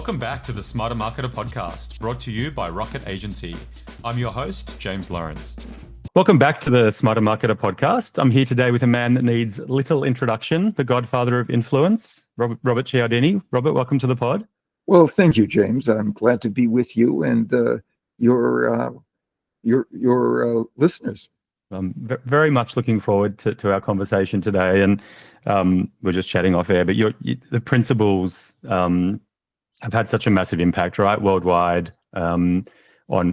Welcome back to the Smarter Marketer podcast, brought to you by Rocket Agency. I'm your host, James Lawrence. Welcome back to the Smarter Marketer podcast. I'm here today with a man that needs little introduction, the godfather of influence, Robert Cialdini. Robert, welcome to the pod. Well, thank you, James. I'm glad to be with you and your listeners. I'm very much looking forward to our conversation today, and we're just chatting off air. But the principles have had such a massive impact, right, worldwide, on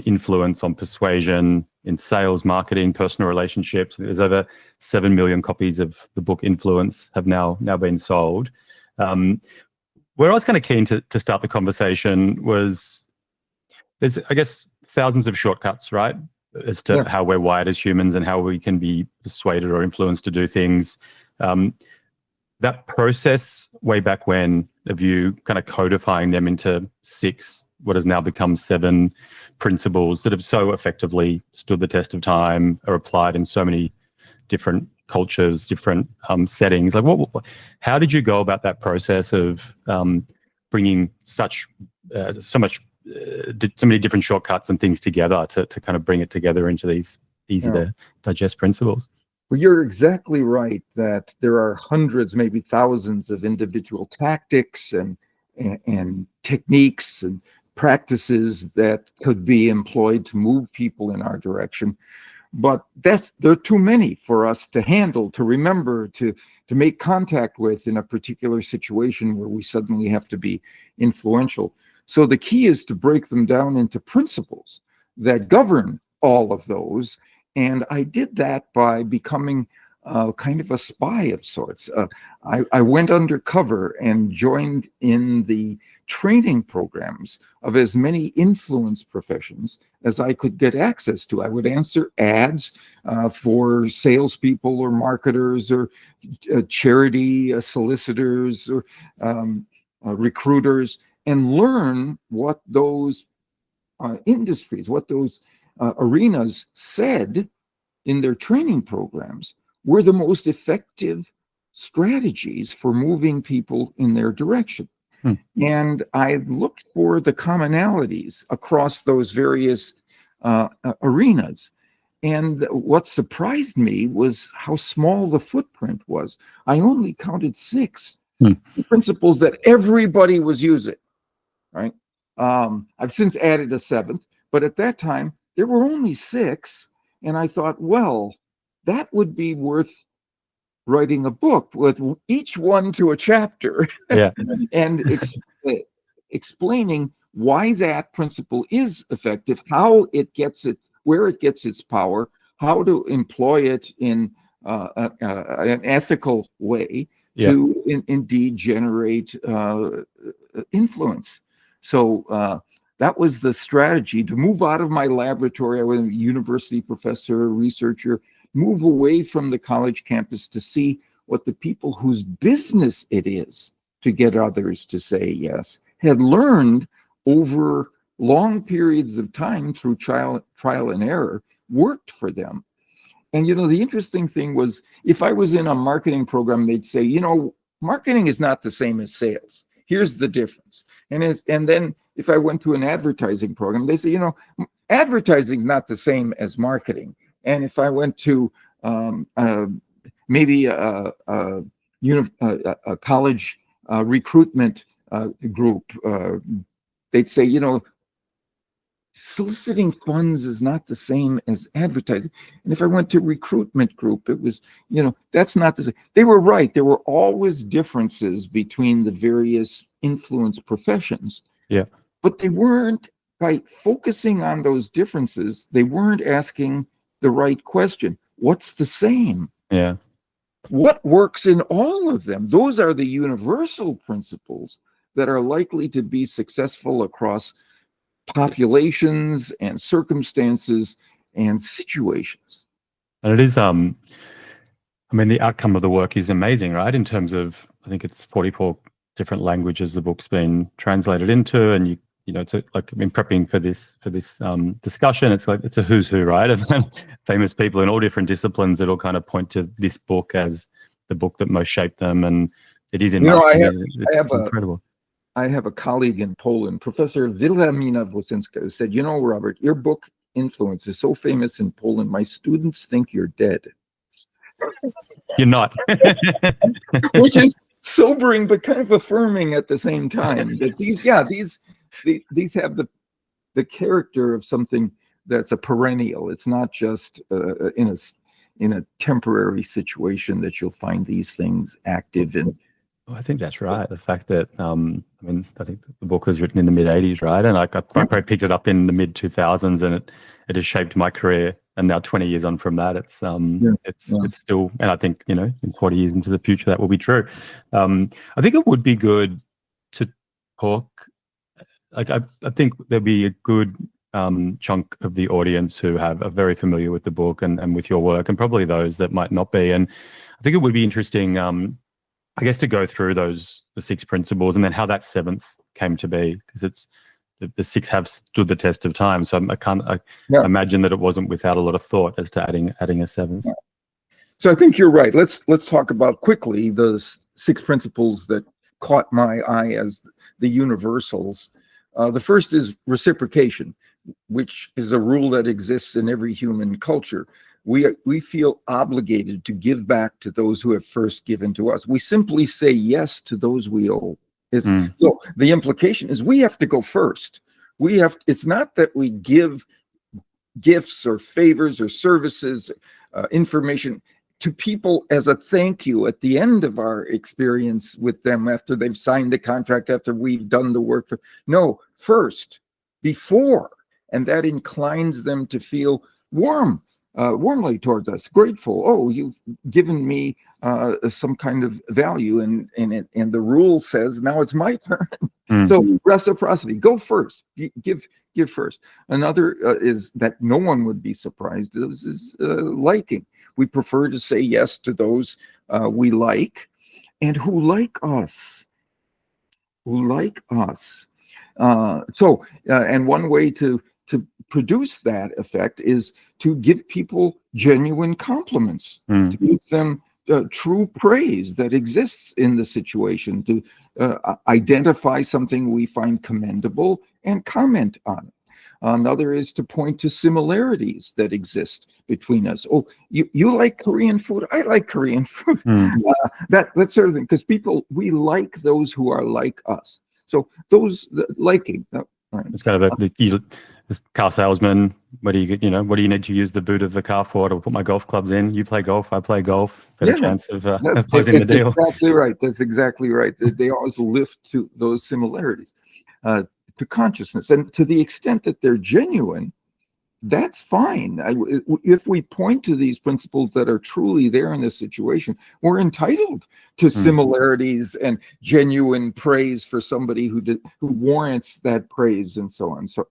influence, on persuasion, in sales, marketing, personal relationships. There's over 7 million copies of the book Influence have now been sold. Where I was kind of keen to start the conversation was there's, I guess, thousands of shortcuts, right, as to how we're wired as humans and how we can be persuaded or influenced to do things. That process way back when of you kind of codifying them into 6, what has now become 7 principles that have so effectively stood the test of time, are applied in so many different cultures, different settings. Like, how did you go about that process of bringing so many different shortcuts and things together to kind of bring it together into these easy to digest principles? Well, you're exactly right that there are hundreds, maybe thousands of individual tactics and techniques and practices that could be employed to move people in our direction. But there are too many for us to handle, to remember, to make contact with in a particular situation where we suddenly have to be influential. So the key is to break them down into principles that govern all of those. And I did that by becoming kind of a spy of sorts. I went undercover and joined in the training programs of as many influence professions as I could get access to. I would answer ads for salespeople or marketers or charity solicitors or recruiters, and learn what those industries, what those arenas said in their training programs were the most effective strategies for moving people in their direction. And I looked for the commonalities across those various arenas. And what surprised me was how small the footprint was. I only counted 6 principles that everybody was using, right? I've since added a 7th, but at that time, there were only 6, and I thought, well, that would be worth writing a book with each one to a chapter and explaining why that principle is effective, how it gets it, where it gets its power, how to employ it in an ethical way to indeed generate influence. So that was the strategy, to move out of my laboratory. I was a university professor, researcher, move away from the college campus to see what the people whose business it is to get others to say yes had learned over long periods of time through trial and error worked for them. And, the interesting thing was, if I was in a marketing program, they'd say, marketing is not the same as sales. Here's the difference. And then if I went to an advertising program, they say, advertising is not the same as marketing. And if I went to maybe a college recruitment group, they'd say, soliciting funds is not the same as advertising. And if I went to recruitment group, it was, that's not the same. They were right. There were always differences between the various influence professions. Yeah. But they weren't, by focusing on those differences, they weren't asking the right question. What's the same? Yeah. What works in all of them? Those are the universal principles that are likely to be successful across populations and circumstances and situations. And it is, the outcome of the work is amazing, right? In terms of, I think it's 44 different languages the book's been translated into, and it's prepping for this discussion, it's a who's who, right, of famous people in all different disciplines that'll kind of point to this book as the book that most shaped them, and it is in I have incredible. I have a colleague in Poland, Professor Wilhelmina Wosinska, who said, Robert, your book Influence is so famous in Poland, my students think you're dead. You're not. Which is sobering, but kind of affirming at the same time. That these have the character of something that's a perennial. It's not just in a temporary situation that you'll find these things active in. I think that's right. The fact that, I think the book was written in the mid-'80s, right? And I probably picked it up in the mid-2000s, and it has shaped my career. And now 20 years on from that, it's still, and I think, in 40 years into the future, that will be true. I think it would be good to talk, like, I think there'd be a good chunk of the audience who are very familiar with the book and with your work, and probably those that might not be. And I think it would be interesting, I guess, to go through the 6 principles and then how that 7th came to be, because it's the 6 have stood the test of time. So I imagine that it wasn't without a lot of thought as to adding a 7th. Yeah. So I think you're right. Let's talk about quickly the 6 principles that caught my eye as the universals. The first is reciprocation, which is a rule that exists in every human culture. We feel obligated to give back to those who have first given to us. We simply say yes to those we owe. So the implication is we have to go first. It's not that we give gifts or favors or services, information to people as a thank you at the end of our experience with them after they've signed the contract, after we've done the work. No, first, before. And that inclines them to feel warmly towards us, grateful. Oh, you've given me some kind of value, and the rule says now it's my turn. So reciprocity, go first, give first. Another is that no one would be surprised is liking. We prefer to say yes to those we like and who like us. And one way to produce that effect is to give people genuine compliments, to give them true praise that exists in the situation, to identify something we find commendable and comment on it. Another is to point to similarities that exist between us. Oh, you like Korean food? I like Korean food. That sort of thing, because we like those who are like us. So those liking. Right. It's kind of this car salesman. What do you need to use the boot of the car for? To put my golf clubs in. You play golf, I play golf. Better chance of closing the deal. Exactly right. That's exactly right. They always lift to those similarities, to consciousness, and to the extent that they're genuine, that's fine. If we point to these principles that are truly there in this situation, we're entitled to similarities and genuine praise for somebody who warrants that praise, and so on. So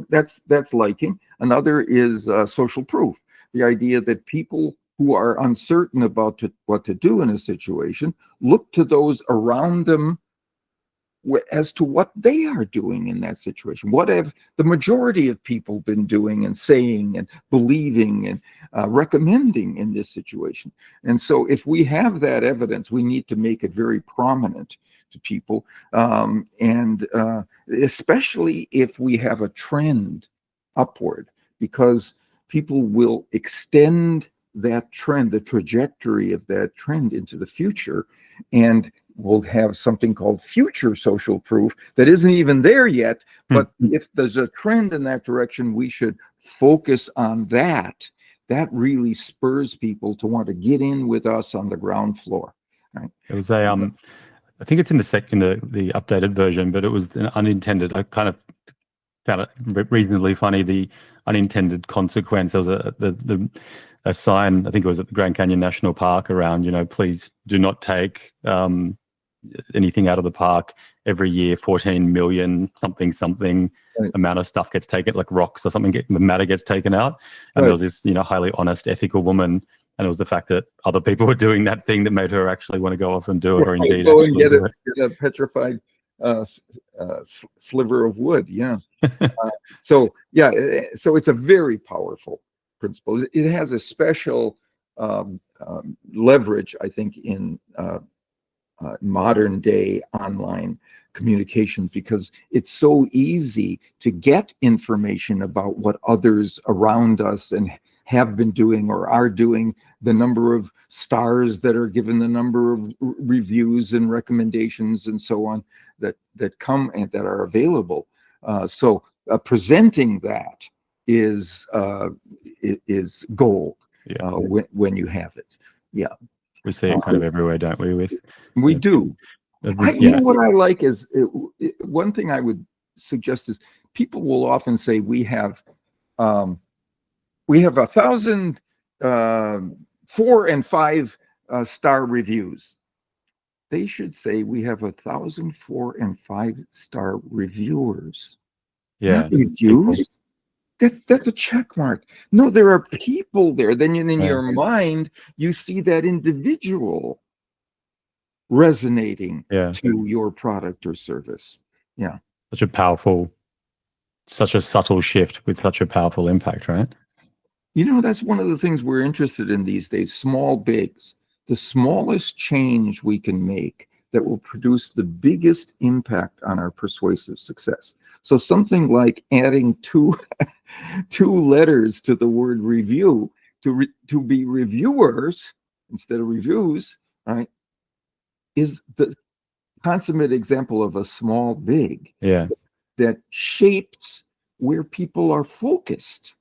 that's liking. Another is social proof. The idea that people who are uncertain about what to do in a situation look to those around them as to what they are doing in that situation. What have the majority of people been doing and saying and believing and recommending in this situation? And so if we have that evidence, we need to make it very prominent to people, and especially if we have a trend upward, because people will extend that trend, the trajectory of that trend, into the future, and we'll have something called future social proof that isn't even there yet. But if there's a trend in that direction, we should focus on that. That really spurs people to want to get in with us on the ground floor. Right? It was I think it's in the updated version, but it was an unintended. I kind of found it reasonably funny. The unintended consequence. There was a sign, I think it was at the Grand Canyon National Park, around, please do not take anything out of the park. Every year 14 million something right. amount of stuff gets taken, like rocks or something, matter gets taken out. And there was this highly honest, ethical woman, and it was the fact that other people were doing that thing that made her actually want to go off and do it, or indeed go and get a petrified sliver of wood. So it's a very powerful principle. It has a special leverage, I think, in modern day online communications, because it's so easy to get information about what others around us and have been doing or are doing, the number of stars that are given, the number of reviews and recommendations and so on that come and that are available. So presenting that is gold when you have it. Yeah. We see it kind of everywhere, don't we? We do. You know what I like is one thing I would suggest is people will often say we have 1,000 4 and 5 star reviews. They should say we have 1,000 4 and 5 star reviewers. Yeah, not reviews. That's a check mark. No, there are people there. Then in your mind, you see that individual resonating to your product or service. Yeah. Such a subtle shift with such a powerful impact, right? You know, that's one of the things we're interested in these days, small bigs. The smallest change we can make that will produce the biggest impact on our persuasive success. So something like adding two letters to the word review to be reviewers instead of reviews, right, is the consummate example of a small big that shapes where people are focused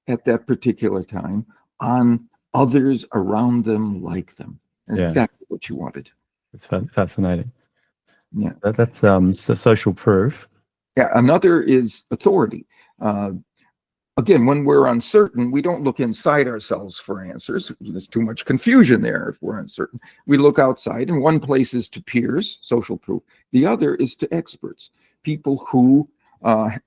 at that particular time on others around them like them. That's exactly what you wanted. It's fascinating. Yeah, that's social proof. Yeah, another is authority. Again, when we're uncertain, we don't look inside ourselves for answers. There's too much confusion there if we're uncertain. We look outside, and one place is to peers, social proof. The other is to experts, people who are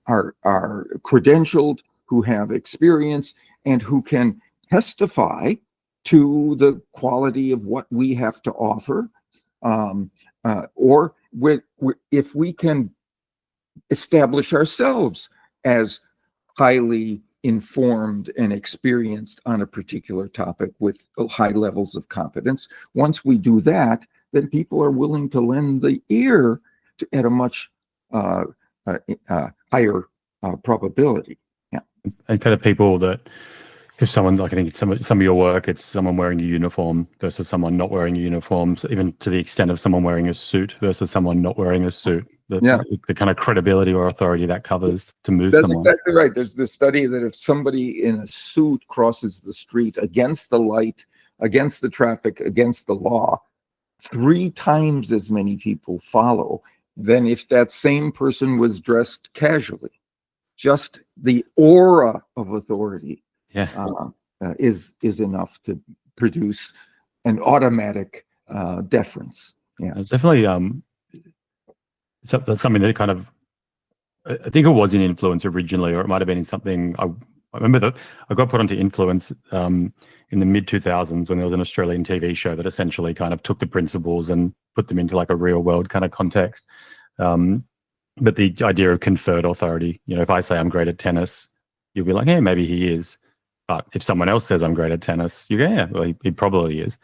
credentialed, who have experience, and who can testify to the quality of what we have to offer. Or if we can establish ourselves as highly informed and experienced on a particular topic with high levels of competence. Once we do that, then people are willing to lend the ear at a much higher probability. Yeah. And kind of people that, if someone, like I think some of your work, it's someone wearing a uniform versus someone not wearing a uniform, so even to the extent of someone wearing a suit versus someone not wearing a suit, the kind of credibility or authority that covers to move someone. That's exactly right. There's this study that if somebody in a suit crosses the street against the light, against the traffic, against the law, 3 times as many people follow than if that same person was dressed casually. Just the aura of authority is enough to produce an automatic deference. Yeah, it's definitely that's something that kind of, I think it was in Influence originally, or it might have been in something. I remember that I got put onto Influence in the mid 2000s when there was an Australian TV show that essentially kind of took the principles and put them into like a real world kind of context. But the idea of conferred authority, you know, if I say I'm great at tennis, you'll be like, yeah, maybe he is. But if someone else says I'm great at tennis, you go, yeah, well, he probably is.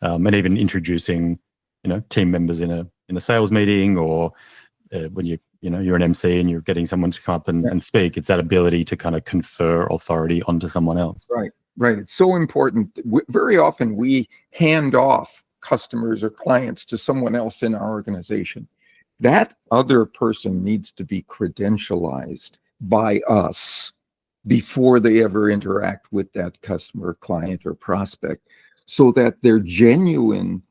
And even introducing, you know, team members in a sales meeting, or when you're an MC and you're getting someone to come up and speak, it's that ability to kind of confer authority onto someone else. Right. It's so important. Very often we hand off customers or clients to someone else in our organization. That other person needs to be credentialized by us before they ever interact with that customer, client, or prospect, so that their genuine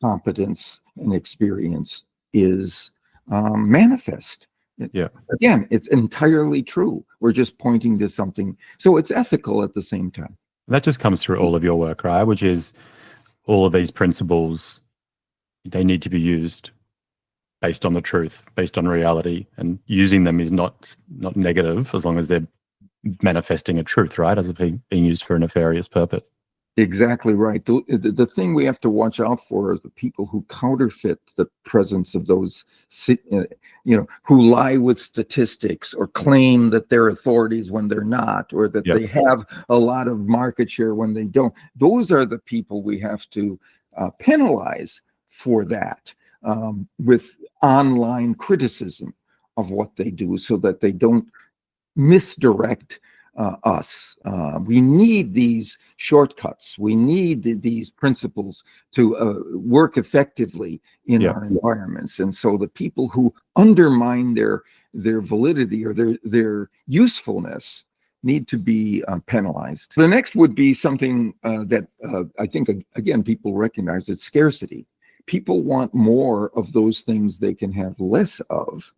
competence and experience is manifest. Yeah. Again, it's entirely true. We're just pointing to something. So it's ethical at the same time. That just comes through all of your work, right? Which is all of these principles, they need to be used based on the truth, based on reality, and using them is not negative as long as they're manifesting a truth, right? As being used for a nefarious purpose. Exactly right. The thing we have to watch out for is the people who counterfeit the presence of those, who lie with statistics or claim that they're authorities when they're not, or that they have a lot of market share when they don't. Those are the people we have to penalize for that, with online criticism of what they do so that they don't misdirect us. We need these shortcuts. We need these principles to work effectively in our environments. And so the people who undermine their validity or their usefulness need to be penalized. The next would be something that I think, again, people recognize. It's scarcity. People want more of those things they can have less of.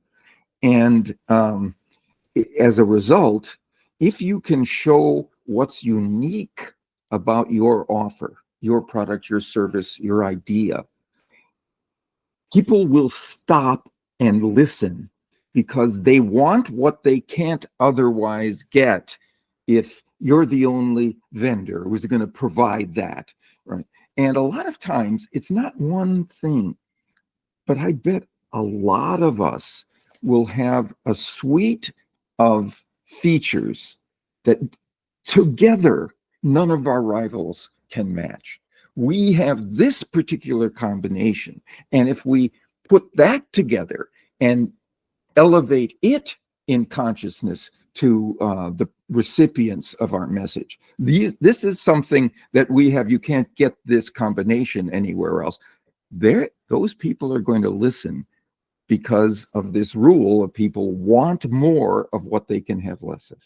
And as a result, if you can show what's unique about your offer, your product, your service, your idea, people will stop and listen because they want what they can't otherwise get if you're the only vendor who's going to provide that, right? And a lot of times it's not one thing, but I bet a lot of us will have a suite of features that together none of our rivals can match. We have this particular combination, and if we put that together and elevate it in consciousness to the recipients of our message, this is something that we have. You can't get this combination anywhere else. Those people are going to listen because of this rule of people want more of what they can have less of.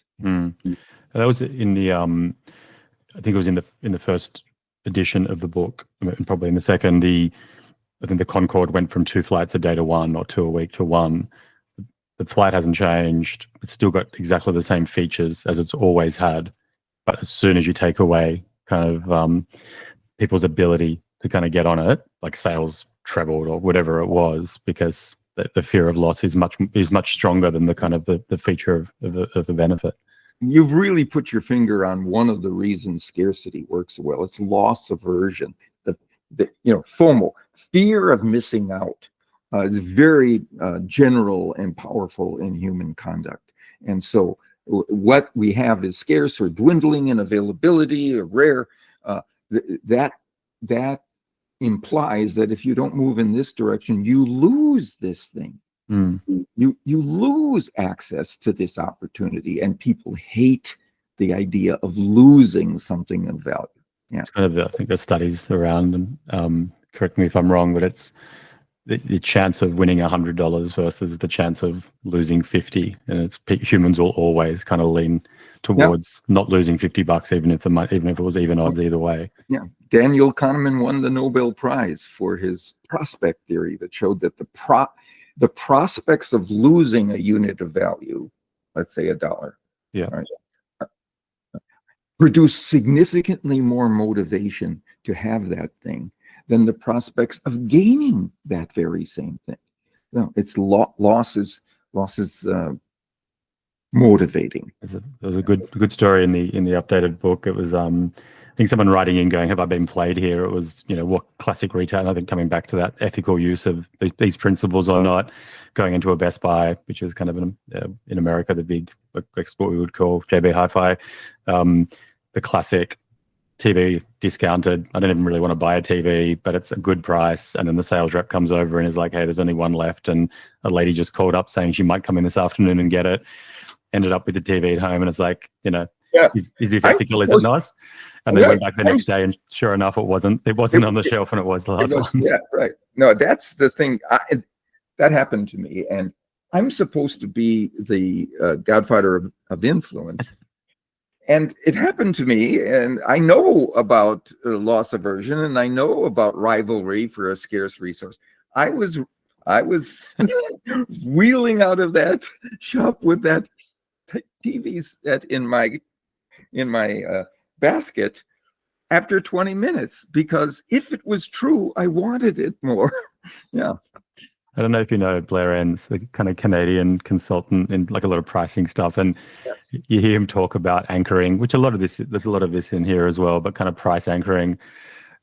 That was in the I think it was in the first edition of the book, and probably in the second. I think the Concorde went from 2 flights a day to 1, or 2 a week to 1. The flight hasn't changed. It's still got exactly the same features as it's always had. But as soon as you take away kind of people's ability to kind of get on it, like sales trebled or whatever it was, because the fear of loss is much stronger than the kind of the feature of the benefit. You've really put your finger on one of the reasons scarcity works well. It's loss aversion. The FOMO, fear of missing out, is very general and powerful in human conduct. And so what we have is scarce or dwindling in availability or rare. That implies that if you don't move in this direction, you lose this thing. You lose access to this opportunity, and people hate the idea of losing something of value. Yeah, it's kind of I think there's studies around, and correct me if I'm wrong, but it's the chance of winning $100 versus the chance of losing 50, and humans will always kind of lean towards not losing $50, even if it was even odds either way. Yeah, Daniel Kahneman won the Nobel Prize for his prospect theory that showed that the prospects of losing a unit of value, let's say $1, right, produce significantly more motivation to have that thing than the prospects of gaining that very same thing. It's loss is motivating. There's a good story in the updated book. It was I think someone writing in going, "Have I been played here?" It was what classic retail. I think coming back to that ethical use of these principles or not, going into a Best Buy, which is kind of in America the big what we would call JB Hi-Fi, the classic TV discounted. I don't even really want to buy a TV, but it's a good price. And then the sales rep comes over and is like, "Hey, there's only one left." And a lady just called up saying she might come in this afternoon and get it. Ended up with the TV at home, and it's like, is this ethical? Is it nice? And they went back the next day, and sure enough, it wasn't. It wasn't on the shelf, and it was the last one. Yeah, right. No, that's the thing. That happened to me, and I'm supposed to be the godfather of influence. And it happened to me, and I know about loss aversion, and I know about rivalry for a scarce resource. I was wheeling out of that shop with that TV set in my basket after 20 minutes, because if it was true, I wanted it more. Yeah. I don't know if you know Blair Enns, the kind of Canadian consultant in like a lot of pricing stuff, and you hear him talk about anchoring, which there's a lot of this in here as well, but kind of price anchoring.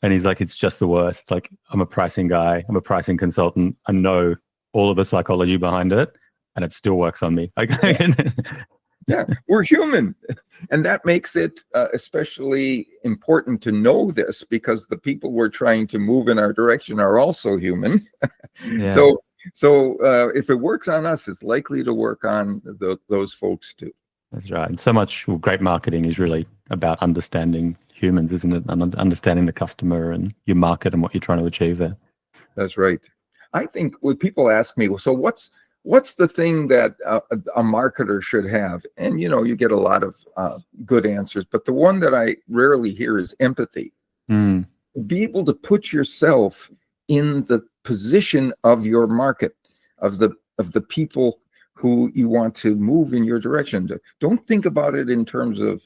And he's like, it's just the worst. Like, I'm a pricing guy, I'm a pricing consultant. I know all of the psychology behind it, and it still works on me. Yeah, we're human. And that makes it especially important to know this, because the people we're trying to move in our direction are also human. Yeah. So if it works on us, it's likely to work on those folks too. That's right. And so much great marketing is really about understanding humans, isn't it? And understanding the customer and your market and what you're trying to achieve there. That's right. I think when people ask me, so what's the thing that a marketer should have? And you get a lot of good answers, but the one that I rarely hear is empathy. Mm. Be able to put yourself in the position of your market, of the people who you want to move in your direction. Don't think about it in terms of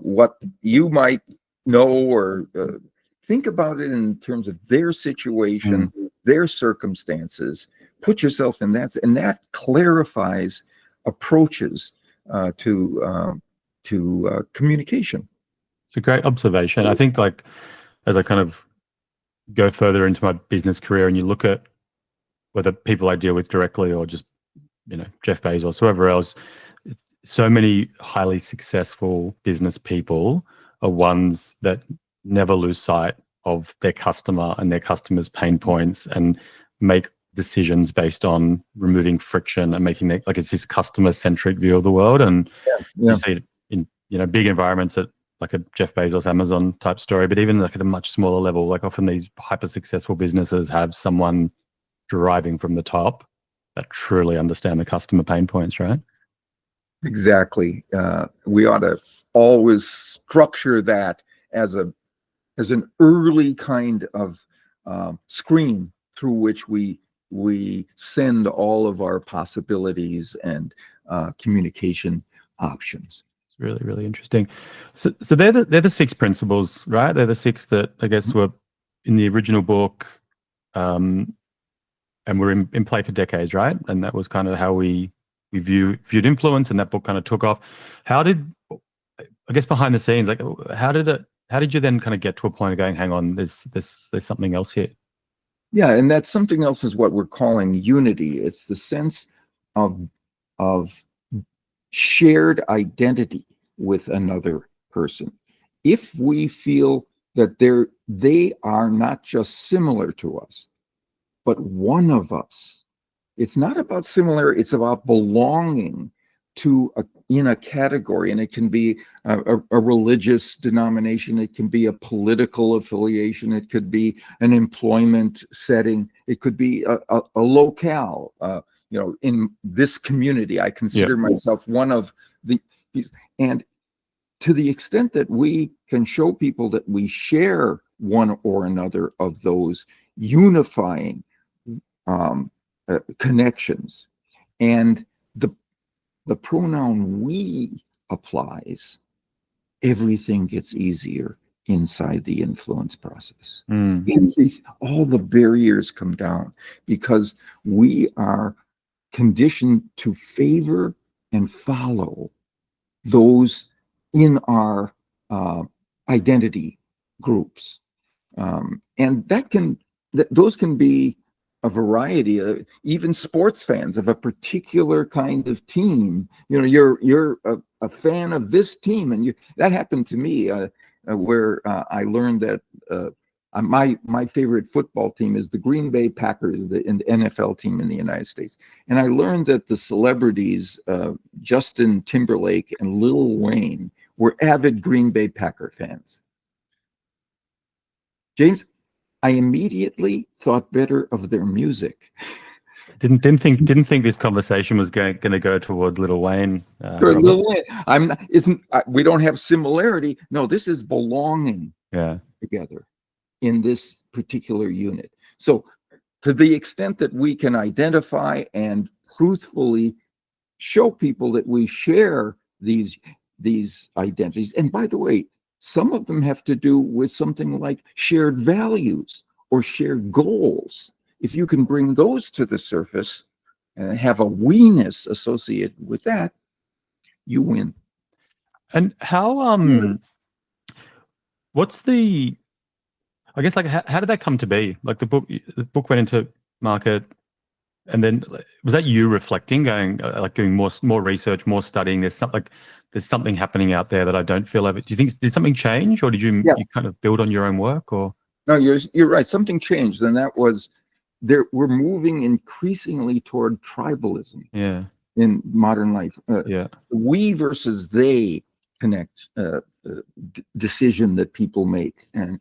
what you might know, or think about it in terms of their situation, their circumstances. Put yourself in that, and that clarifies approaches to communication. It's a great observation. I think, like, as I kind of go further into my business career, and you look at whether people I deal with directly or just, Jeff Bezos, whoever else, so many highly successful business people are ones that never lose sight of their customer and their customer's pain points, and make decisions based on removing friction and making it like it's this customer-centric view of the world. And you see it in big environments, at like a Jeff Bezos Amazon type story, but even like at a much smaller level, like often these hyper successful businesses have someone driving from the top that truly understand the customer pain points, right? Exactly. We ought to always structure that as an early kind of screen through which we send all of our possibilities and communication options. It's really, really interesting. So they're the 6 principles, right? They're the 6 that I guess were in the original book, and were in play for decades, right? And that was kind of how we viewed influence, and that book kind of took off. How did, I guess, behind the scenes, like, how did you then kind of get to a point of going, hang on, there's something else here? Yeah, and that something else is what we're calling unity. It's the sense of shared identity with another person. If we feel that they are not just similar to us, but one of us, it's not about similar, it's about belonging to in a category. And it can be a religious denomination, it can be a political affiliation, it could be an employment setting, it could be a locale. In this community, I consider myself one of the, and to the extent that we can show people that we share one or another of those unifying connections, and the pronoun we applies, everything gets easier inside the influence process. All the barriers come down, because we are conditioned to favor and follow those in our identity groups, and those can be a variety of, even sports fans of a particular kind of team. You're a fan of this team, and that happened to me, where I learned that my favorite football team is the Green Bay Packers, the NFL team in the United States. And I learned that the celebrities, Justin Timberlake and Lil Wayne, were avid Green Bay Packer fans. James, I immediately thought better of their music. Didn't think this conversation was going to go toward Lil Wayne. Lil Wayne. We don't have similarity. No, this is belonging together in this particular unit. So to the extent that we can identify and truthfully show people that we share these identities, and by the way, some of them have to do with something like shared values or shared goals. If you can bring those to the surface and have a we-ness associated with that, you win. And how, what's the, I guess, like, how did that come to be? Like, the book went into market, And then was that you reflecting, going like doing more research, more studying? There's something happening out there that I don't feel of it. Do you think did something change, or did you Yes. you kind of build on your own work, or? No, you're right. Something changed, and that was we're moving increasingly toward tribalism Yeah. in modern life. Yeah. We versus they connect decision that people make and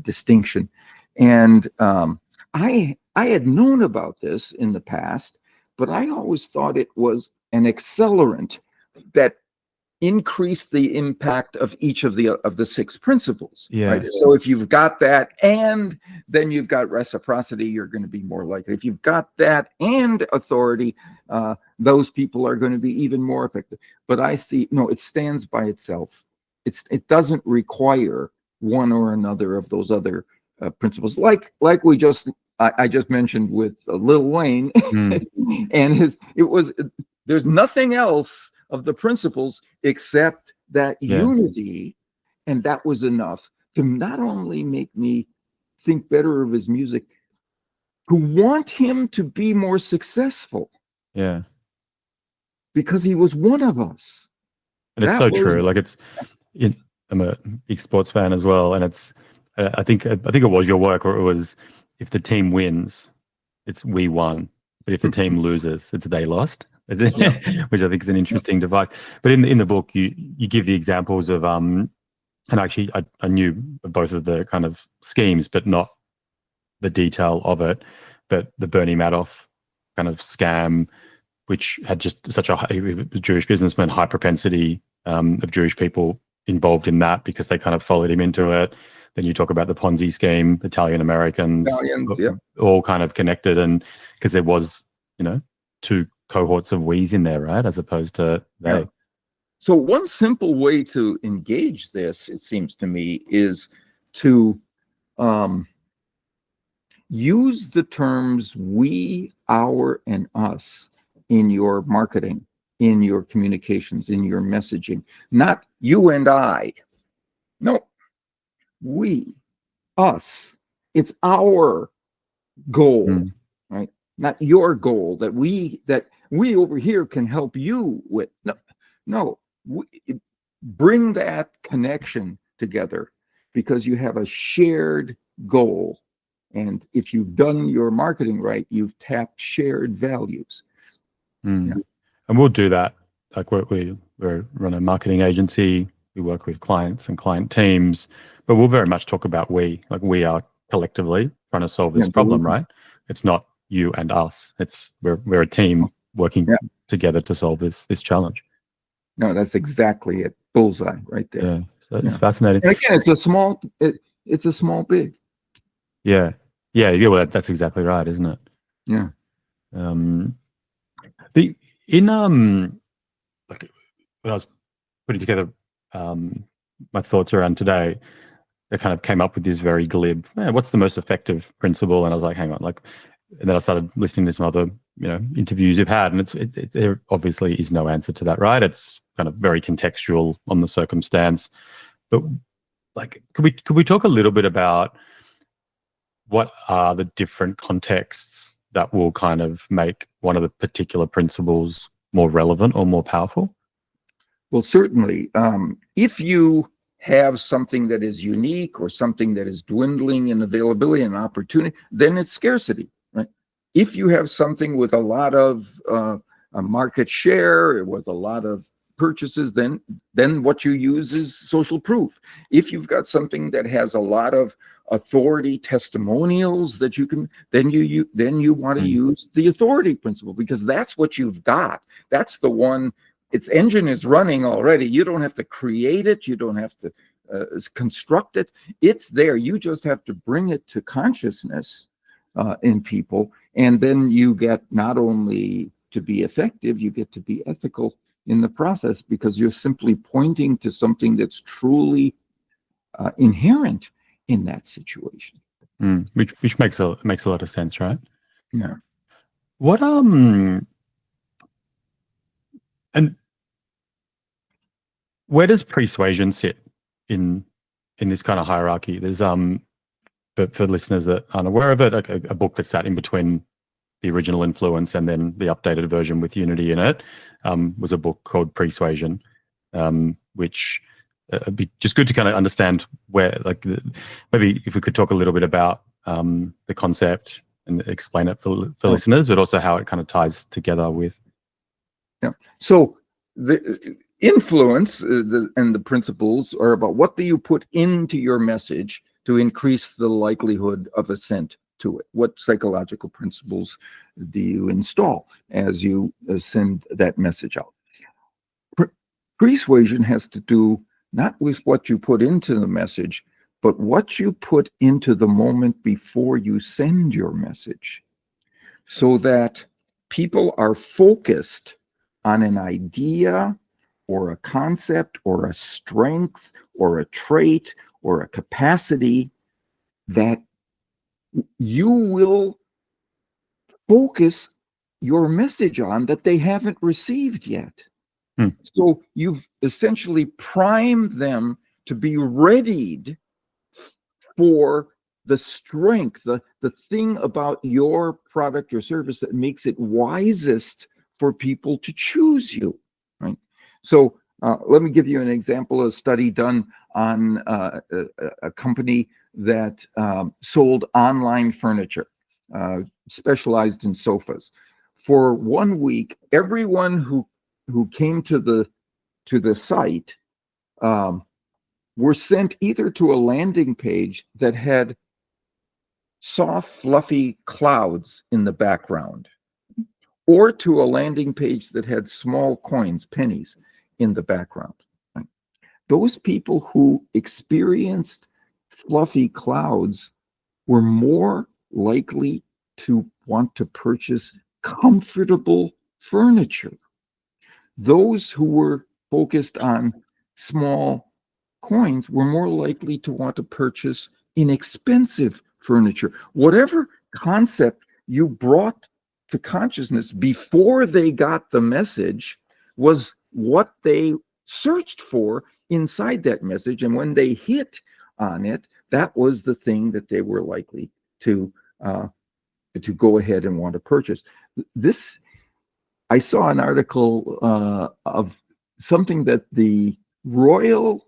distinction. And I had known about this in the past, but I always thought it was an accelerant that increase the impact of each of the six principles. Yeah. Right. So if you've got that and then you've got reciprocity, you're going to be more likely. If you've got that and authority, those people are going to be even more effective. But I see, no, it stands by itself. It doesn't require one or another of those other principles. Like I just mentioned with Lil Wayne and there's nothing else of the principles except that unity, and that was enough to not only make me think better of his music, to want him to be more successful. Yeah. Because he was one of us. And it's so true. Like I'm a big sports fan as well, and it's I think it was your work, or it was, if the team wins, it's we won, but if the team loses, it's they lost. Which I think is an interesting device. But in the book, you give the examples of and actually I knew both of the kind of schemes, but not the detail of it. But the Bernie Madoff kind of scam, which had just such a Jewish businessman, high propensity of Jewish people involved in that because they kind of followed him into it. Then you talk about the Ponzi scheme, Italian Americans, all kind of connected, and because there was, two cohorts of we's in there, right, as opposed to they. So one simple way to engage this, it seems to me, is to use the terms we, our, and us in your marketing, in your communications, in your messaging. Not you and I. No, we, us. It's our goal, right? Not your goal that we over here can help you with. No, bring that connection together because you have a shared goal. And if you've done your marketing right, you've tapped shared values. Yeah. And we'll do that. Like we run a marketing agency. We work with clients and client teams, but we'll very much talk about we are collectively trying to solve this problem, right? It's not you and us. We're a team working together to solve this challenge. No, that's exactly it. Bullseye right there. Yeah, so it's fascinating. And again, it's a small big. Yeah. Well, that's exactly right, isn't it? Yeah. Like when I was putting together my thoughts around today, I kind of came up with this very glib, what's the most effective principle? And I was like, hang on, and then I started listening to some other, interviews you've had, and there obviously is no answer to that, right? It's kind of very contextual on the circumstance. But could we talk a little bit about what are the different contexts that will kind of make one of the particular principles more relevant or more powerful? Well, certainly. If you have something that is unique or something that is dwindling in availability and opportunity, then it's scarcity, right? If you have something with a lot of a market share, with a lot of purchases, then what you use is social proof. If you've got something that has a lot of authority testimonials that you can, then you want to use the authority principle because that's what you've got. That's the one. Its engine is running already. You don't have to create it. You don't have to construct it. It's there. You just have to bring it to consciousness in people. And then you get not only to be effective, you get to be ethical in the process because you're simply pointing to something that's truly inherent in that situation. Which makes a lot of sense, right? Yeah. What and where does persuasion sit in this kind of hierarchy? There's but for listeners that aren't aware of it, a book that's sat in between the original Influence and then the updated version with Unity in it, was a book called Persuasion, which it'd be just good to kind of understand where, like, maybe if we could talk a little bit about the concept and explain it for listeners, but also how it kind of ties together with. Yeah. So the influence and the principles are about what do you put into your message to increase the likelihood of assent to it. What psychological principles do you install as you send that message out? Persuasion has to do not with what you put into the message, but what you put into the moment before you send your message, so that people are focused on an idea or a concept or a strength or a trait or a capacity that you will focus your message on that they haven't received yet. So you've essentially primed them to be readied for the strength, the thing about your product or service that makes it wisest for people to choose you, right? So let me give you an example, a study done on a company that sold online furniture, specialized in sofas. For 1 week, everyone who came to the site were sent either to a landing page that had soft, fluffy clouds in the background, or to a landing page that had small coins, pennies, in the background. Right? Those people who experienced fluffy clouds were more likely to want to purchase comfortable furniture. Those who were focused on small coins were more likely to want to purchase inexpensive furniture. Whatever concept you brought to consciousness before they got the message was what they searched for inside that message. And when they hit on it, that was the thing that they were likely to go ahead and want to purchase. This, I saw an article of something that the Royal,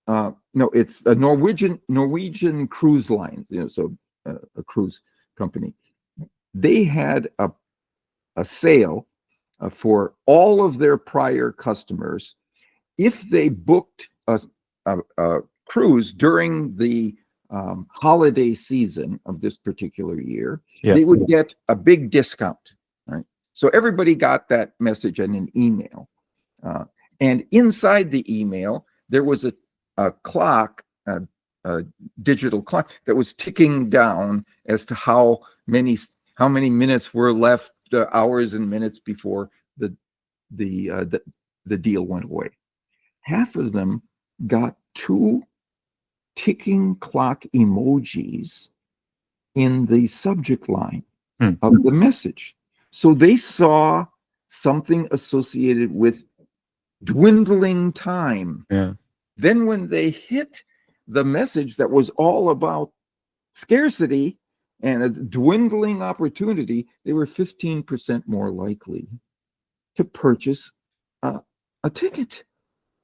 it's a Norwegian cruise lines, so a cruise company. They had a sale for all of their prior customers. If they booked a cruise during the holiday season of this particular year, they would get a big discount, right? So everybody got that message in an email. And inside the email, there was a clock, a digital clock that was ticking down as to how many minutes were left, hours and minutes before the deal went away. Half of them got 2 ticking clock emojis in the subject line of the message. So they saw something associated with dwindling time. Yeah. Then when they hit the message that was all about scarcity and a dwindling opportunity, they were 15% more likely to purchase a ticket.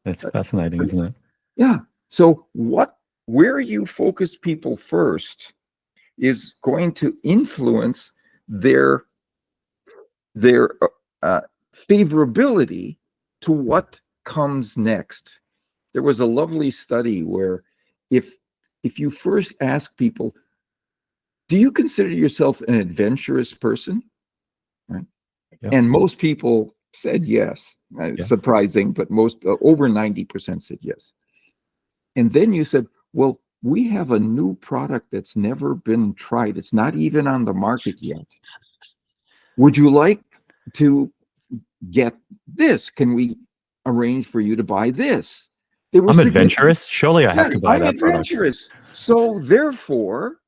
That's fascinating, isn't it? Yeah. So where you focus people first is going to influence their favorability to what comes next. There was a lovely study where if you first ask people, do you consider yourself an adventurous person? Right? Yeah. And most people said yes. Surprising, but most, over 90% said yes. And then you said, well, we have a new product that's never been tried. It's not even on the market yet. Would you like to get this? Can we arrange for you to buy this? I'm adventurous. Surely I have to buy that adventurous. Product. So therefore,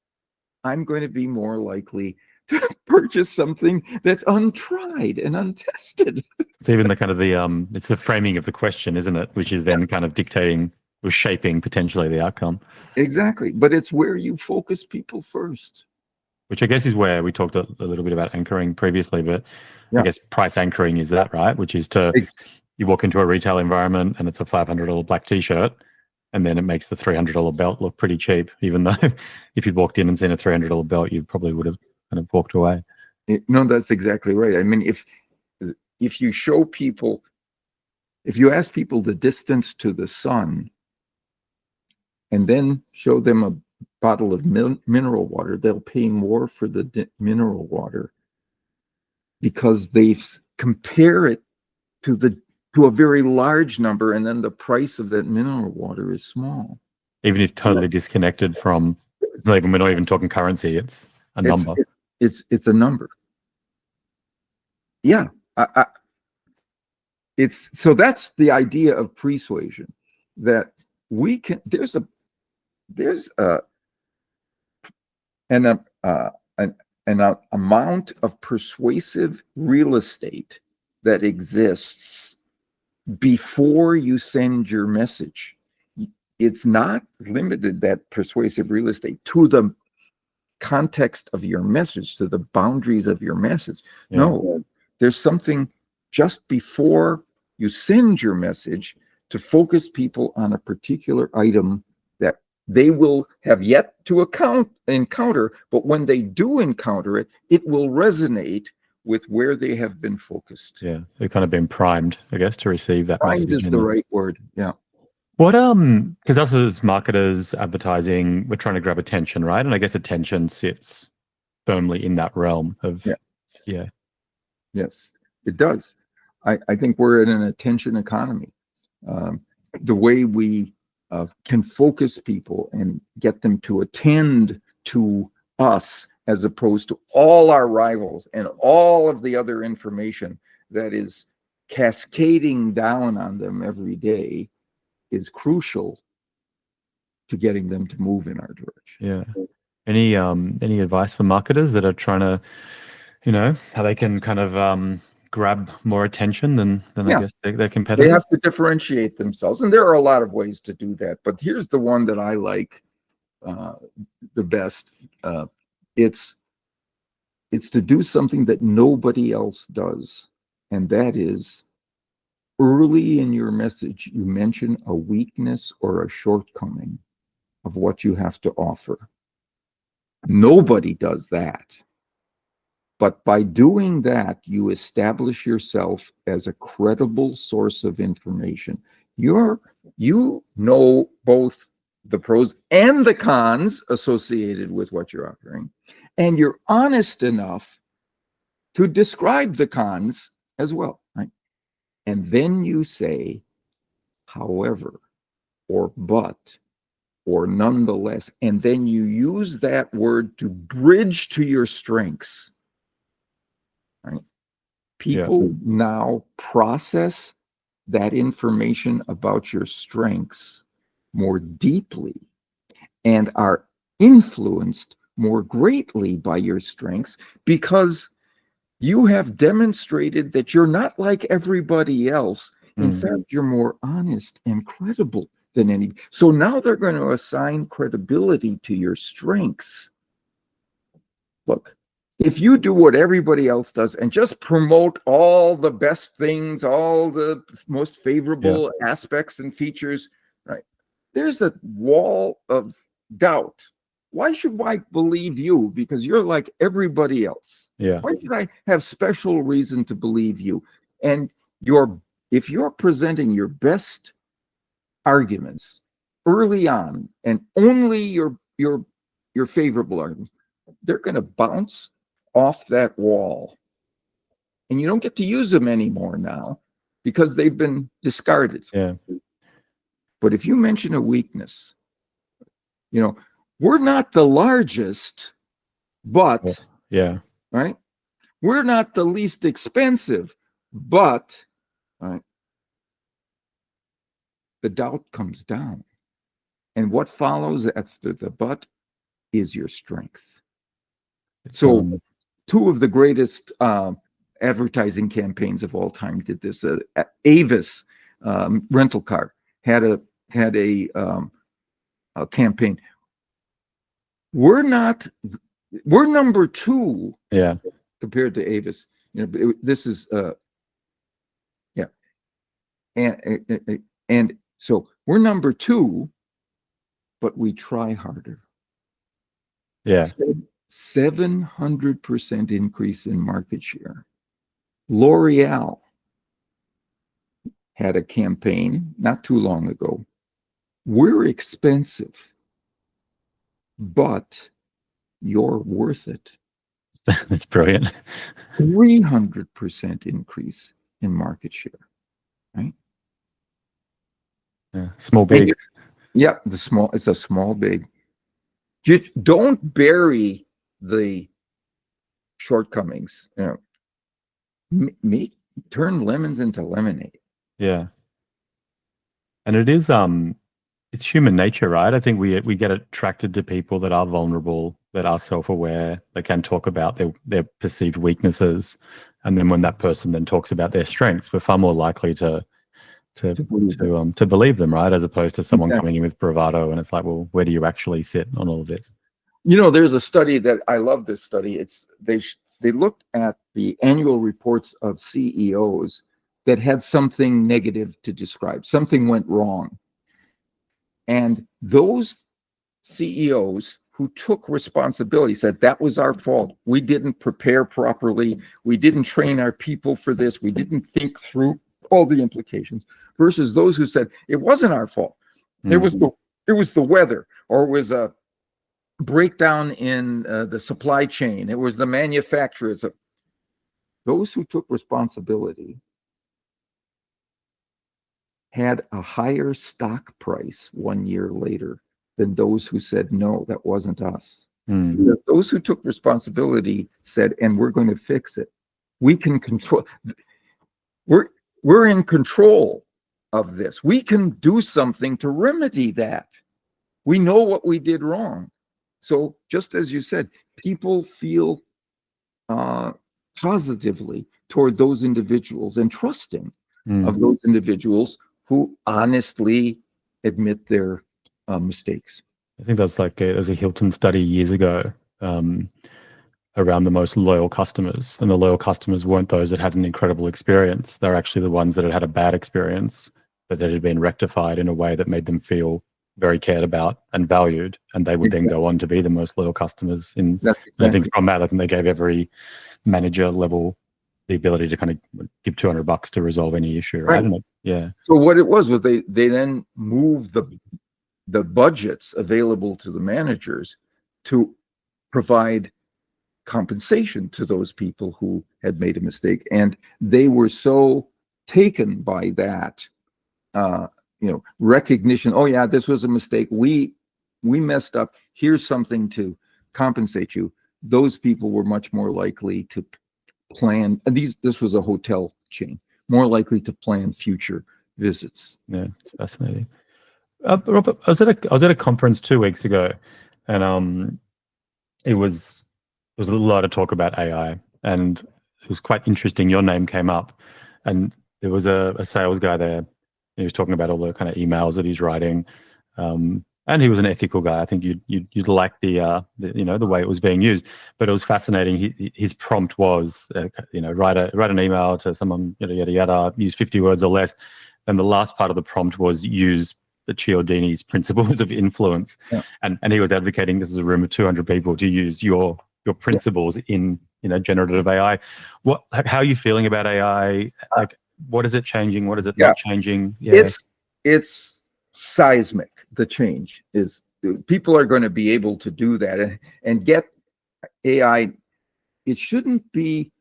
I'm going to be more likely to purchase something that's untried and untested. It's even the kind of it's the framing of the question, isn't it? Which is then kind of dictating or shaping potentially the outcome. Exactly. But it's where you focus people first. which I guess is where we talked a little bit about anchoring previously, but Yeah. I guess price anchoring is that, right? Which is you walk into a retail environment and it's a $500 black t-shirt, and then it makes the $300 belt look pretty cheap, even though if you'd walked in and seen a $300 belt, you probably would have kind of walked away. No, that's exactly right. I mean, if you show people, if you ask people the distance to the sun and then show them a bottle of mineral water, they'll pay more for the mineral water because they compare it to a very large number, and then the price of that mineral water is small. Even if totally disconnected from, we're not even talking currency, it's a number. It's a number. Yeah. So that's the idea of persuasion, that we can, there's an amount of persuasive real estate that exists before you send your message. It's not limited, that persuasive real estate, to the context of your message, to the boundaries of your message. Yeah. No, there's something just before you send your message to focus people on a particular item that they will have yet to encounter, but when they do encounter it, it will resonate with where they have been focused. Yeah, they've kind of been primed, I guess, to receive that message. Primed is the right word. Yeah. What because us as marketers, advertising, we're trying to grab attention, right? And I guess attention sits firmly in that realm of Yes, it does. I think we're in an attention economy. The way we can focus people and get them to attend to us, as opposed to all our rivals and all of the other information that is cascading down on them every day, is crucial to getting them to move in our direction. Yeah. Any advice for marketers that are trying to, how they can kind of grab more attention than I guess their competitors? They have to differentiate themselves, and there are a lot of ways to do that. But here's the one that I like the best. It's to do something that nobody else does, and that is, early in your message, you mention a weakness or a shortcoming of what you have to offer. Nobody does that. But by doing that, you establish yourself as a credible source of information. You know both the pros and the cons associated with what you're offering, and you're honest enough to describe the cons as well, right? And then you say, however, or but, or nonetheless, and then you use that word to bridge to your strengths. Right? People now process that information about your strengths more deeply and are influenced more greatly by your strengths, because you have demonstrated that you're not like everybody else. In fact, you're more honest and credible than any. So now they're going to assign credibility to your strengths. Look, if you do what everybody else does and just promote all the best things, all the most favorable aspects and features, right, there's a wall of doubt. Why should I believe you? Because you're like everybody else. Yeah. Why should I have special reason to believe you? And if you're presenting your best arguments early on, and only your favorable arguments, they're going to bounce off that wall, and you don't get to use them anymore now because they've been discarded. Yeah. But if you mention a weakness, we're not the largest, but right, we're not the least expensive, but right, the doubt comes down, and what follows after the but is your strength. So two of the greatest advertising campaigns of all time did this. Avis rental car had a campaign. We're not we're number 2 Yeah. compared to Avis. This is yeah, and so we're number 2, but we try harder. Yeah. 700% increase in market share. L'Oreal had a campaign not too long ago. We're expensive, but you're worth it. That's brilliant. 300% increase in market share, right? Yeah. Small bigs. Yeah, it's a small big. Just don't bury the shortcomings. Turn lemons into lemonade. Yeah. And it is it's human nature, right? I think we get attracted to people that are vulnerable, that are self-aware, that can talk about their perceived weaknesses, and then when that person then talks about their strengths, we're far more likely to believe them, right? As opposed to someone coming in with bravado, and it's like, well, where do you actually sit on all of this? There's a study that I love. This study, they looked at the annual reports of CEOs that had something negative to describe. Something went wrong. And those CEOs who took responsibility said, that was our fault. We didn't prepare properly. We didn't train our people for this. We didn't think through all the implications, versus those who said, it wasn't our fault. It was the weather, or it was a breakdown in the supply chain. It was the manufacturers. Those who took responsibility had a higher stock price 1 year later than those who said, no, that wasn't us. Those who took responsibility said, and we're going to fix it. We can control. We're in control of this. We can do something to remedy that. We know what we did wrong. So just as you said, people feel positively toward those individuals and trusting of those individuals who honestly admit their mistakes. I think that's like there was a Hilton study years ago around the most loyal customers, and the loyal customers weren't those that had an incredible experience. They're actually the ones that had a bad experience, but that had been rectified in a way that made them feel very cared about and valued, and they would then go on to be the most loyal customers. I think from that, I think they gave every manager level the ability to kind of give $200 to resolve any issue, right? Yeah. So what it was they then moved the budgets available to the managers to provide compensation to those people who had made a mistake, and they were so taken by that recognition. Oh yeah, this was a mistake. We messed up. Here's something to compensate you. Those people were much more likely to plan. And this was a hotel chain, more likely to plan future visits. Yeah, it's fascinating. Robert, I was at a conference 2 weeks ago, and it was a lot of talk about AI, and it was quite interesting. Your name came up, and there was a sales guy there. He was talking about all the kind of emails that he's writing, and he was an ethical guy. I think you'd like the way it was being used. But it was fascinating. His prompt was write an email to someone, yada yada, use 50 words or less. And the last part of the prompt was use the Cialdini's principles of influence. Yeah. And he was advocating, this is a room of 200 people, to use your principles in generative AI. How are you feeling about AI? Like, what is it changing? What is it not changing? Yeah. It's seismic. The change is, people are going to be able to do that and get AI. It shouldn't be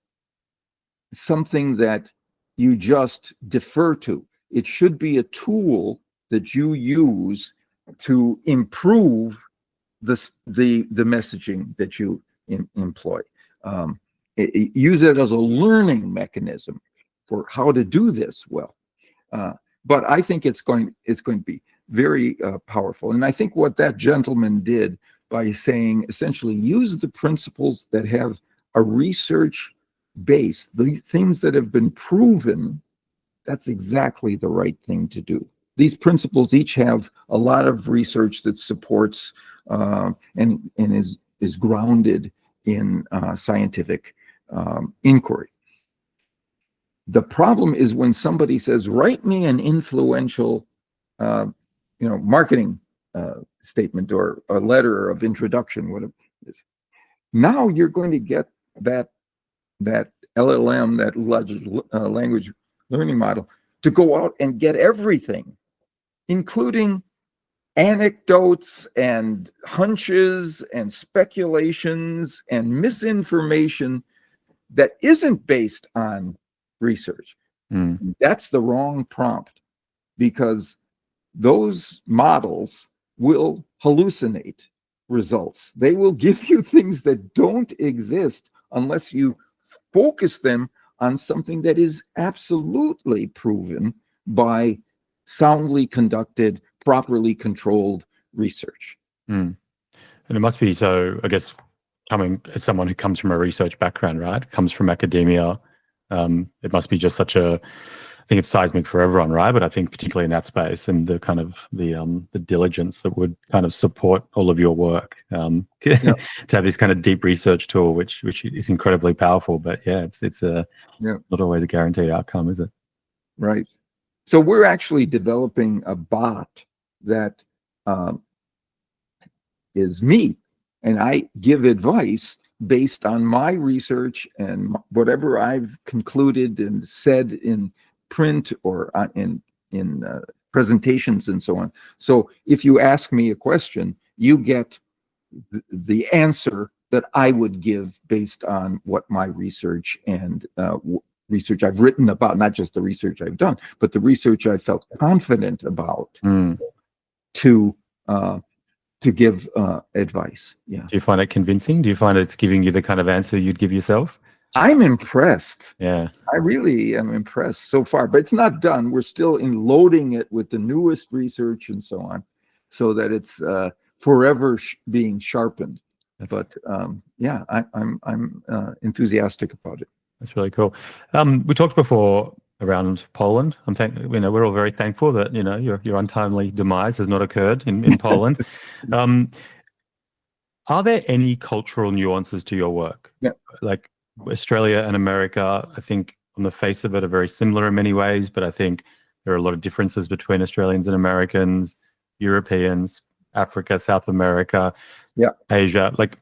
something that you just defer to. It should be a tool that you use to improve the messaging that you employ. Use it as a learning mechanism for how to do this well. But I think it's going to be very powerful. And I think what that gentleman did by saying, essentially, use the principles that have a research base, the things that have been proven, that's exactly the right thing to do. These principles each have a lot of research that supports and is grounded in scientific inquiry. The problem is when somebody says, write me an influential marketing statement or a letter of introduction, whatever it is. Now you're going to get that LLM, that language learning model, to go out and get everything, including anecdotes and hunches and speculations and misinformation that isn't based on research. That's the wrong prompt, because those models will hallucinate results. They will give you things that don't exist unless you focus them on something that is absolutely proven by soundly conducted, properly controlled research. And it must be, so I guess, coming as someone who comes from a research background, right, comes from academia, it must be just such a, I think it's seismic for everyone, right? But I think particularly in that space, and the kind of the diligence that would kind of support all of your work, to have this kind of deep research tool, which is incredibly powerful. But yeah, it's not always a guaranteed outcome, is it? Right. So we're actually developing a bot that is me, and I give advice based on my research and whatever I've concluded and said in print or in presentations and so on. So if you ask me a question, you get the answer that I would give based on what my research and research I've written about, not just the research I've done, but the research I felt confident about to give advice. Yeah. Do you find it convincing? Do you find it's giving you the kind of answer you'd give yourself? I'm impressed. Yeah. I really am impressed so far, but it's not done. We're still loading it with the newest research and so on, so that it's forever being sharpened. But yeah, I'm enthusiastic about it. That's really cool. We talked before around Poland. We're all very thankful that your untimely demise has not occurred in Poland. Are there any cultural nuances to your work? Yeah. Like Australia and America, I think on the face of it are very similar in many ways, but I think there are a lot of differences between Australians and Americans, Europeans, Africa, South America, Asia. Like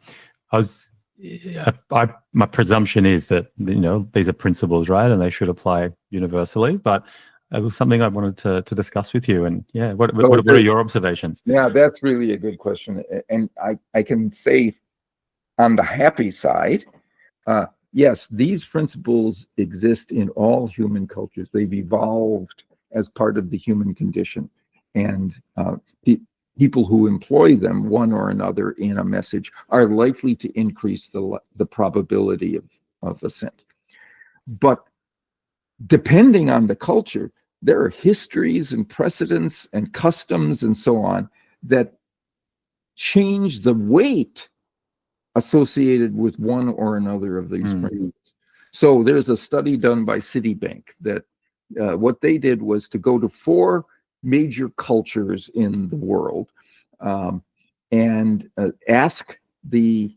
my presumption is that these are principles, right, and they should apply universally. But it was something I wanted to discuss with you. And what are your observations? Yeah, that's really a good question, and I can say on the happy side, yes, these principles exist in all human cultures. They've evolved as part of the human condition, and people who employ them, one or another, in a message are likely to increase the probability of assent. But depending on the culture, there are histories and precedents and customs and so on that change the weight associated with one or another of these principles. So there's a study done by Citibank that what they did was to go to 4 major cultures in the world and ask the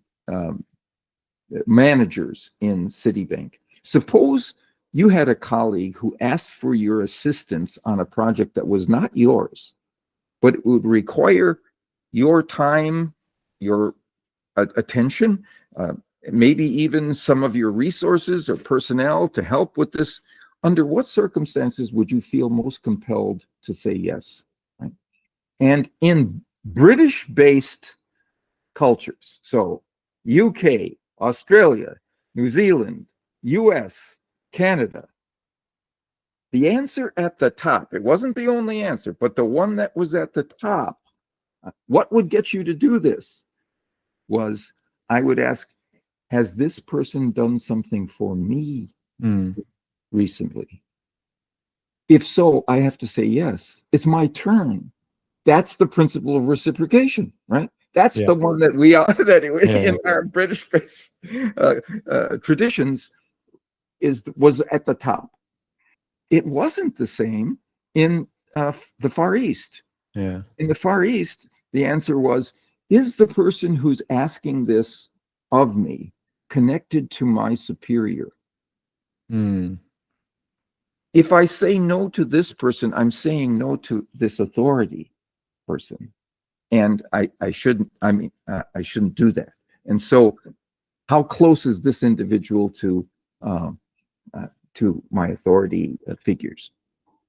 managers in Citibank, suppose you had a colleague who asked for your assistance on a project that was not yours, but it would require your time, your attention, maybe even some of your resources or personnel to help with this. Under what circumstances would you feel most compelled to say yes? Right? And in British-based cultures, so UK, Australia, New Zealand, US, Canada, the answer at the top, it wasn't the only answer, but the one that was at the top, what would get you to do this, was I would ask, has this person done something for me recently? If so, I have to say yes. It's my turn. That's the principle of reciprocation, right? That's the one that we are, in our British-based traditions was at the top. It wasn't the same in the Far East. Yeah. In the Far East, the answer was, is the person who's asking this of me connected to my superior. Mm. If I say no to this person, I'm saying no to this authority person, and I shouldn't. I shouldn't do that. And so, how close is this individual to my authority figures?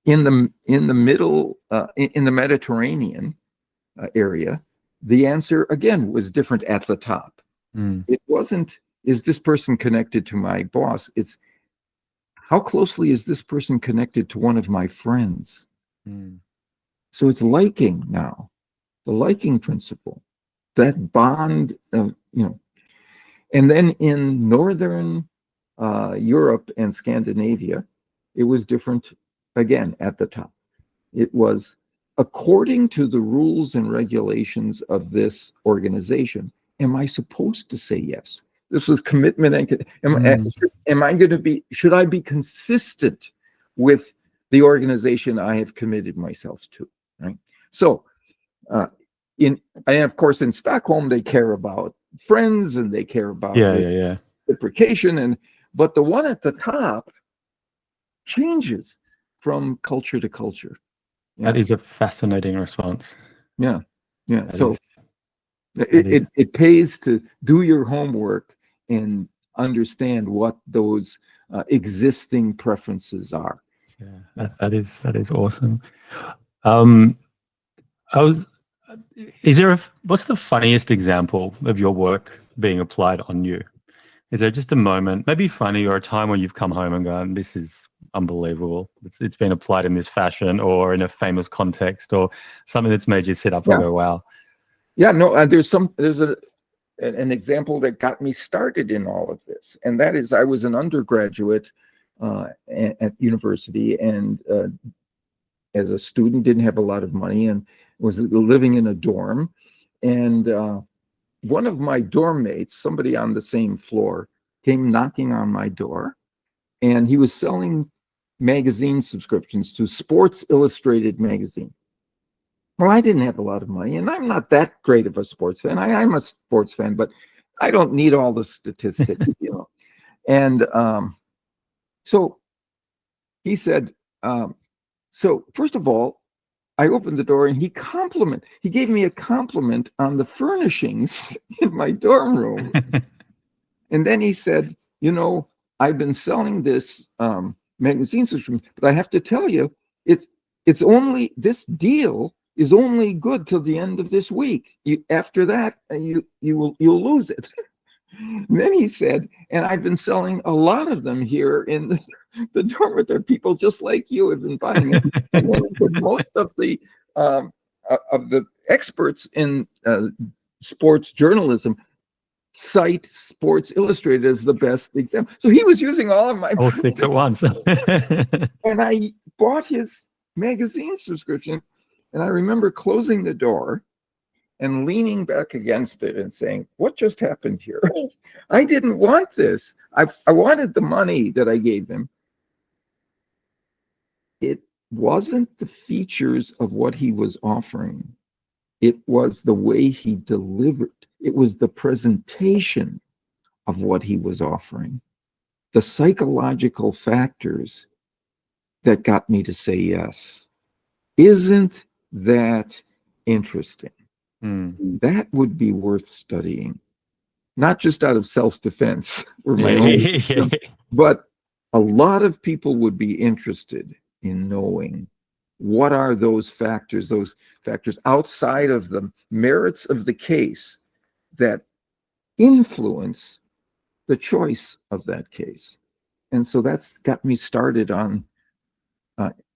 In the middle, in the Mediterranean area, the answer again was different at the top. Mm. It wasn't, is this person connected to my boss? It's, how closely is this person connected to one of my friends? Mm. So it's liking now, the liking principle, that bond of, and then in Northern Europe and Scandinavia, it was different again at the top. It was according to the rules and regulations of this organization. Am I supposed to say yes? This was commitment. Am I going to be, should I be consistent with the organization I have committed myself to, right? So, and of course, in Stockholm, they care about friends and they care about reciprocation, but the one at the top changes from culture to culture. That is a fascinating response. Yeah. So it pays to do your homework and understand what those existing preferences are. Yeah, that is awesome. What's the funniest example of your work being applied on you? Is there just a moment, maybe funny, or a time when you've come home and gone, this is unbelievable. It's been applied in this fashion or in a famous context or something that's made you sit up and go, wow. Yeah, no, there's an example that got me started in all of this. And that is, I was an undergraduate at university, and as a student, didn't have a lot of money and was living in a dorm. And one of my dorm mates, somebody on the same floor, came knocking on my door, and he was selling magazine subscriptions to Sports Illustrated magazine. Well, I didn't have a lot of money, and I'm not that great of a sports fan. I'm a sports fan, but I don't need all the statistics, And so he said, so first of all, I opened the door and he gave me a compliment on the furnishings in my dorm room. And then he said, I've been selling this magazine subscription, but I have to tell you, it's only, this deal is only good till the end of this week. After that, you'll lose it. And then he said, and I've been selling a lot of them here in the dormitory. People just like you have been buying it. And then he said, most of the experts in sports journalism cite Sports Illustrated as the best example. So he was using all of my all six at once. And I bought his magazine subscription, and I remember closing the door and leaning back against it and saying, what just happened here? I didn't want this. I wanted the money that I gave him. It wasn't the features of what he was offering. It was the way he delivered. It was the presentation of what he was offering. The psychological factors that got me to say yes. Isn't that interesting? That would be worth studying, not just out of self-defense for my own, but a lot of people would be interested in knowing what are those factors outside of the merits of the case that influence the choice of that case. And so that's got me started on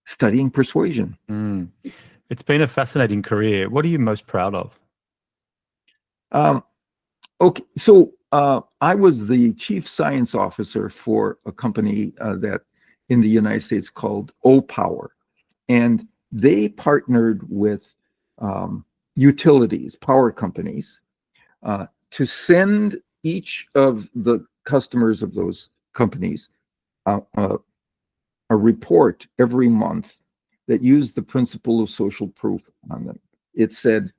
studying persuasion. It's been a fascinating career. What are you most proud of? Okay, so I was the chief science officer for a company that in the United States called O-Power, and they partnered with utilities, power companies, to send each of the customers of those companies a report every month that used the principle of social proof on them. It said,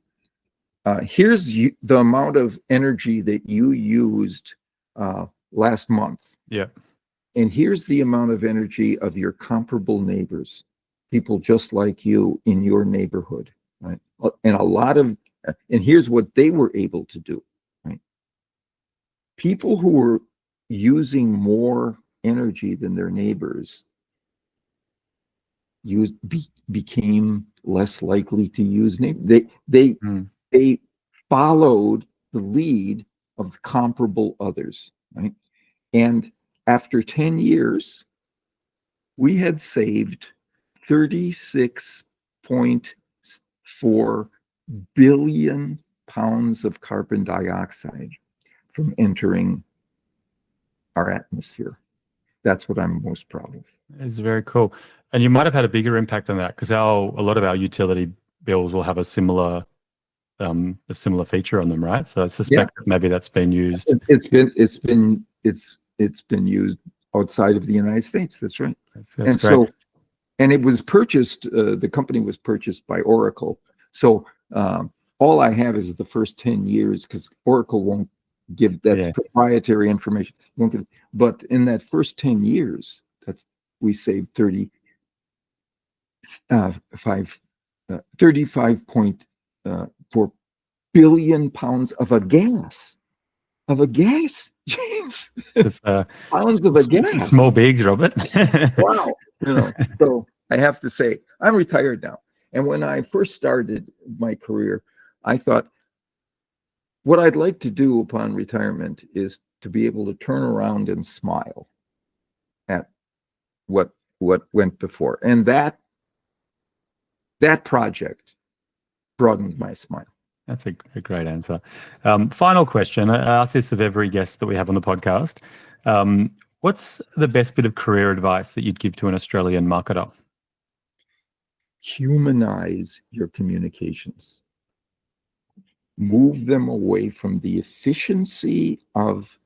here's the amount of energy that you used last month. Yeah. And here's the amount of energy of your comparable neighbors, people just like you in your neighborhood, right? And and here's what they were able to do, right? People who were using more energy than their neighbors became less likely to use they followed the lead of comparable others, right? And after 10 years, we had saved 36.4 billion pounds of carbon dioxide from entering our atmosphere. That's what I'm most proud of. It's very cool. And you might have had a bigger impact on that because a lot of our utility bills will have a similar feature on them, right? So I suspect that maybe that's been used. It's been used outside of the United States. That's right. That's great. So, and it was purchased. The company was purchased by Oracle. So all I have is the first 10 years because Oracle won't give that proprietary information. Won't give. But in that first 10 years, we saved 35.4 billion pounds of a gas, James. It's Pounds of a gas. Small bigs, Robert. Wow. So I have to say, I'm retired now. And when I first started my career, I thought, what I'd like to do upon retirement is to be able to turn around and smile at what went before. And that project broadened my smile. That's a great answer. Final question. I ask this of every guest that we have on the podcast. What's the best bit of career advice that you'd give to an Australian marketer? Humanize your communications. Move them away from the efficiency of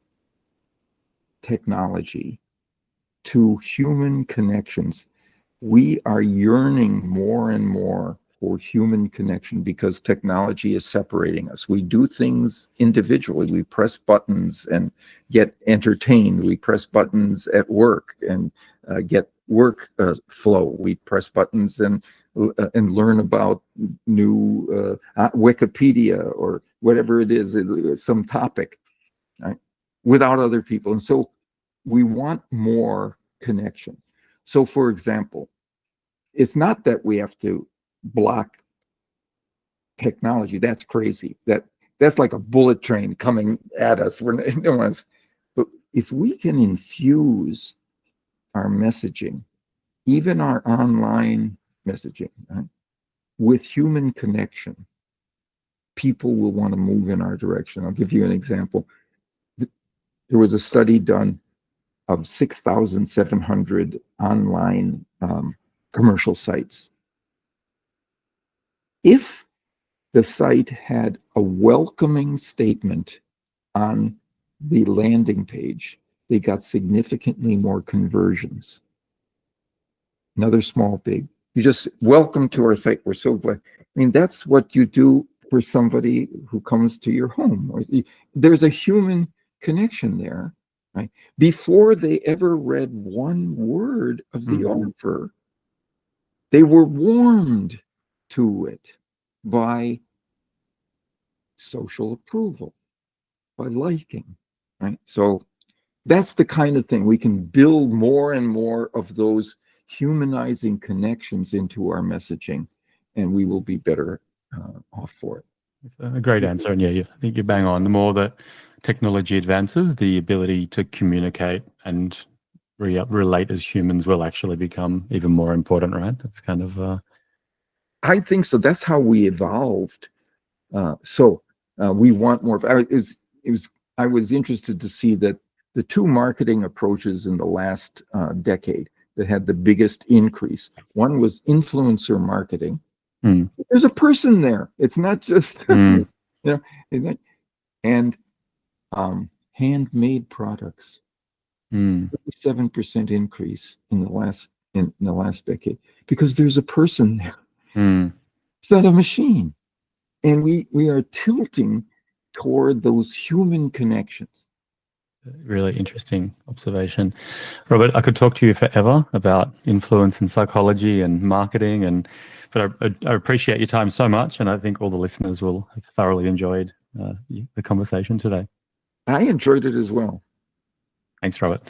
technology to human connections. We are yearning more and more for human connection because technology is separating us. We do things individually. We press buttons and get entertained. We press buttons at work and get work flow. We press buttons and learn about new Wikipedia or whatever it is, some topic, right? Without other people. And so we want more connection. So for example, it's not that we have to block technology. That's crazy. That's like a bullet train coming at us. But if we can infuse our messaging, even our online messaging, right, with human connection, people will want to move in our direction. I'll give you an example. There was a study done of 6,700 online commercial sites. If the site had a welcoming statement on the landing page, they got significantly more conversions. Another small big. You just, welcome to our site. We're so glad. I mean, that's what you do for somebody who comes to your home. There's a human connection there, right? Before they ever read one word of the offer, they were warmed to it by social approval, by liking, right? So that's the kind of thing. We can build more and more of those humanizing connections into our messaging, and we will be better off for it. It's a great answer. And I think you're bang on. The more that technology advances, the ability to communicate and relate as humans will actually become even more important, right? It's kind of... I think so. That's how we evolved. We want more. I was interested to see that the two marketing approaches in the last decade that had the biggest increase. One was influencer marketing. There's a person there. It's not just and handmade products. 37% increase in the last decade because there's a person there. It's not a machine. And we are tilting toward those human connections. really interesting observation. Robert, I could talk to you forever about influence and psychology and marketing, but I appreciate your time so much, and I think all the listeners will have thoroughly enjoyed the conversation today. I enjoyed it as well. Thanks, Robert.